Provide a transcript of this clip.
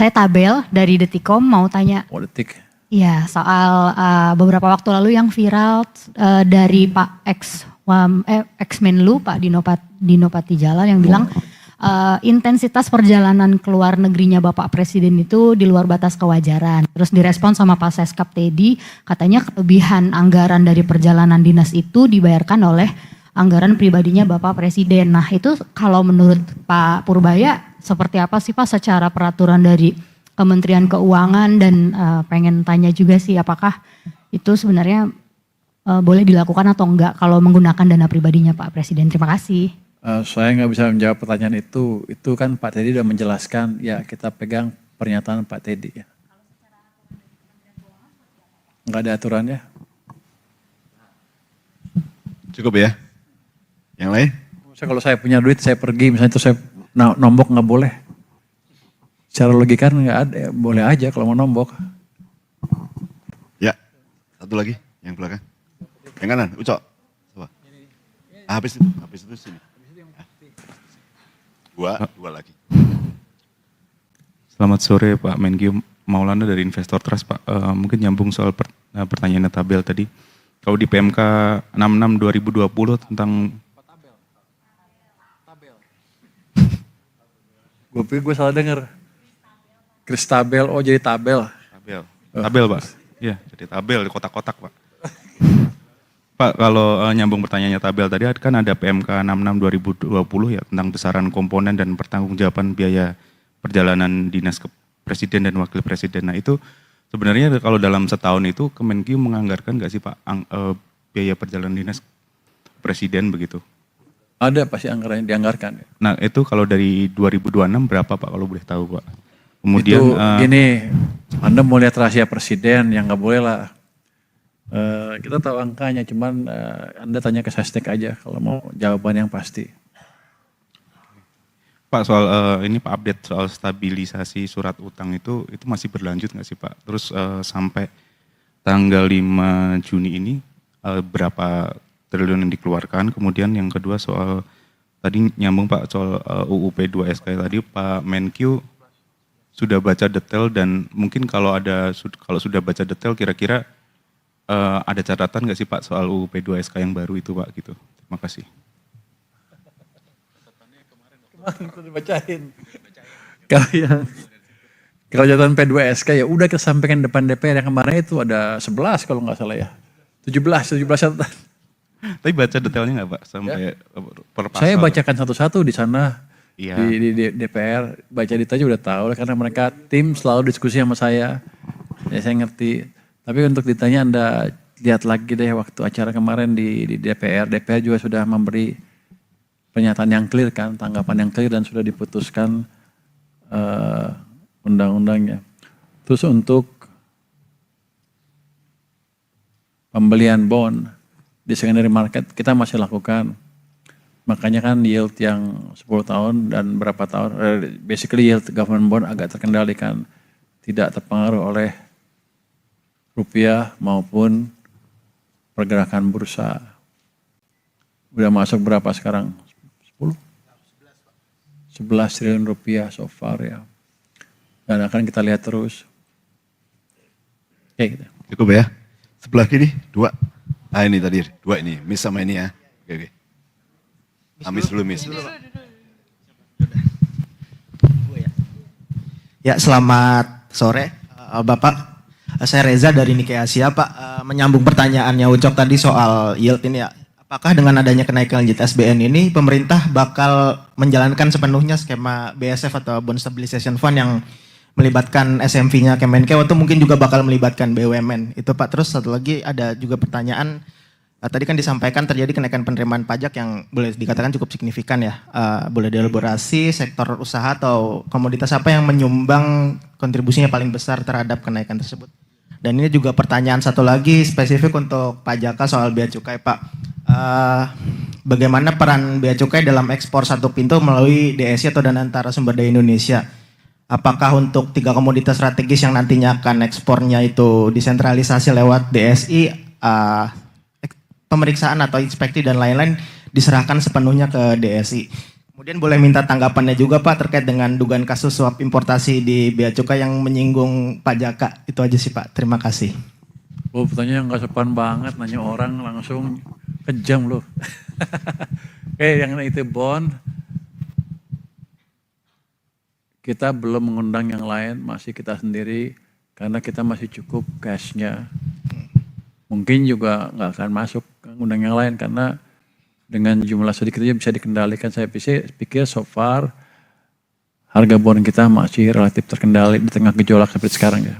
Saya Tabel dari Detikom mau tanya. Oh, Detik. Iya, soal beberapa waktu lalu yang viral dari Pak ex-Menlu Pak Dino Patijalal yang bilang intensitas perjalanan ke luar negerinya Bapak Presiden itu di luar batas kewajaran. Terus direspon sama Pak Seskap Teddy, katanya kelebihan anggaran dari perjalanan dinas itu dibayarkan oleh anggaran pribadinya Bapak Presiden. Nah itu kalau menurut Pak Purbaya seperti apa sih Pak secara peraturan dari Kementerian Keuangan, dan pengen tanya juga sih apakah itu sebenarnya boleh dilakukan atau enggak kalau menggunakan dana pribadinya Pak Presiden. Terima kasih. Saya nggak bisa menjawab pertanyaan itu. Itu kan Pak Teddy sudah menjelaskan, ya kita pegang pernyataan Pak Teddy. Ya. Nggak ada aturannya. Cukup ya? Yang lain? Kalau saya punya duit, saya pergi, misalnya itu saya nombok nggak boleh. Secara logika kan nggak ada, boleh aja kalau mau nombok. Ya, satu lagi yang belakang. Yang kanan, Ucok. Coba. Habis itu sini. Dua lagi. Selamat sore Pak Menkyu, Maulana dari Investor Trust Pak. Mungkin nyambung soal pertanyaan Tabel tadi. Kalau di PMK 66 2020 tentang Gue pikir gue salah denger. Kristabel, oh jadi tabel. Tabel Pak. Iya, jadi tabel di kotak-kotak Pak. Pak, kalau nyambung pertanyaannya Tabel tadi kan ada PMK 66 2020 ya tentang besaran komponen dan pertanggungjawaban biaya perjalanan dinas ke Presiden dan Wakil Presiden. Nah itu sebenarnya kalau dalam setahun itu Kemenkyu menganggarkan nggak sih Pak biaya perjalanan dinas Presiden begitu? Ada pasti anggaran yang dianggarkan. Nah itu kalau dari 2026 berapa Pak kalau boleh tahu Pak? Kemudian itu gini, Anda mau lihat rahasia Presiden yang nggak boleh lah. Kita tahu angkanya, cuman Anda tanya ke Sesnek aja kalau mau jawaban yang pasti. Pak soal ini Pak update soal stabilisasi surat utang itu masih berlanjut nggak sih Pak? Terus sampai tanggal 5 Juni ini berapa triliun yang dikeluarkan? Kemudian yang kedua soal tadi nyambung Pak soal UU P2SK tadi Pak Menkyu sudah baca detail, dan mungkin kalau sudah baca detail kira-kira ada catatan nggak sih Pak soal UU P2SK yang baru itu Pak gitu? Terima kasih. Kemarin itu dibacain. Kalau catatan P2SK ya udah kita sampaikan depan DPR, yang kemarin itu ada 11 kalau nggak salah ya. 17 catatan. Tapi baca detailnya nggak Pak sampai per pasal? Saya bacakan satu-satu di sana. Iya. Di DPR, baca detailnya udah tahu karena mereka tim selalu diskusi sama saya. Ya saya ngerti. Tapi untuk ditanya Anda lihat lagi deh waktu acara kemarin di DPR. DPR juga sudah memberi pernyataan yang clear kan, tanggapan yang clear, dan sudah diputuskan undang-undangnya. Terus untuk pembelian bond di secondary market kita masih lakukan. Makanya kan yield yang 10 tahun dan berapa tahun, basically yield government bond agak terkendalikan. Tidak terpengaruh oleh rupiah maupun pergerakan bursa. Udah masuk berapa sekarang? 10? 11 triliun rupiah so far ya. Dan akan kita lihat terus. Oke gitu. Cukup ya? Sebelah kiri, 2. Ah ini tadi, 2 ini, miss sama ini ya. Oke. Miss dulu. Ya, selamat sore Bapak. Saya Reza dari Nikkei Asia Pak. Menyambung pertanyaannya Ucok tadi soal yield ini ya. Apakah dengan adanya kenaikan yield SBN ini pemerintah bakal menjalankan sepenuhnya skema BSF atau Bond Stabilization Fund yang melibatkan SMV-nya Kemenkeu, atau mungkin juga bakal melibatkan BUMN? Itu Pak. Terus satu lagi ada juga pertanyaan. Tadi kan disampaikan terjadi kenaikan penerimaan pajak yang boleh dikatakan cukup signifikan ya. Boleh dielaborasi sektor usaha atau komoditas apa yang menyumbang kontribusinya paling besar terhadap kenaikan tersebut. Dan ini juga pertanyaan satu lagi spesifik untuk Pak Jaka soal bea cukai Pak. Bagaimana peran bea cukai dalam ekspor satu pintu melalui DSI atau Dana Antara Sumber Daya Indonesia? Apakah untuk 3 komoditas strategis yang nantinya akan ekspornya itu disentralisasi lewat DSI, pemeriksaan atau inspeksi dan lain-lain diserahkan sepenuhnya ke DSI. Kemudian boleh minta tanggapannya juga Pak terkait dengan dugaan kasus suap importasi di Bea Cukai yang menyinggung Pak Jaka. Itu aja sih Pak, terima kasih. Oh, pertanyaan nggak sopan banget, nanya orang langsung kejam loh. Oke, yang itu bond, kita belum mengundang yang lain, masih kita sendiri, karena kita masih cukup cashnya. Mungkin juga nggak akan masuk undang yang lain, karena dengan jumlah sedikit aja bisa dikendalikan. Saya pikir so far harga bond kita masih relatif terkendali di tengah gejolak seperti sekarang ya.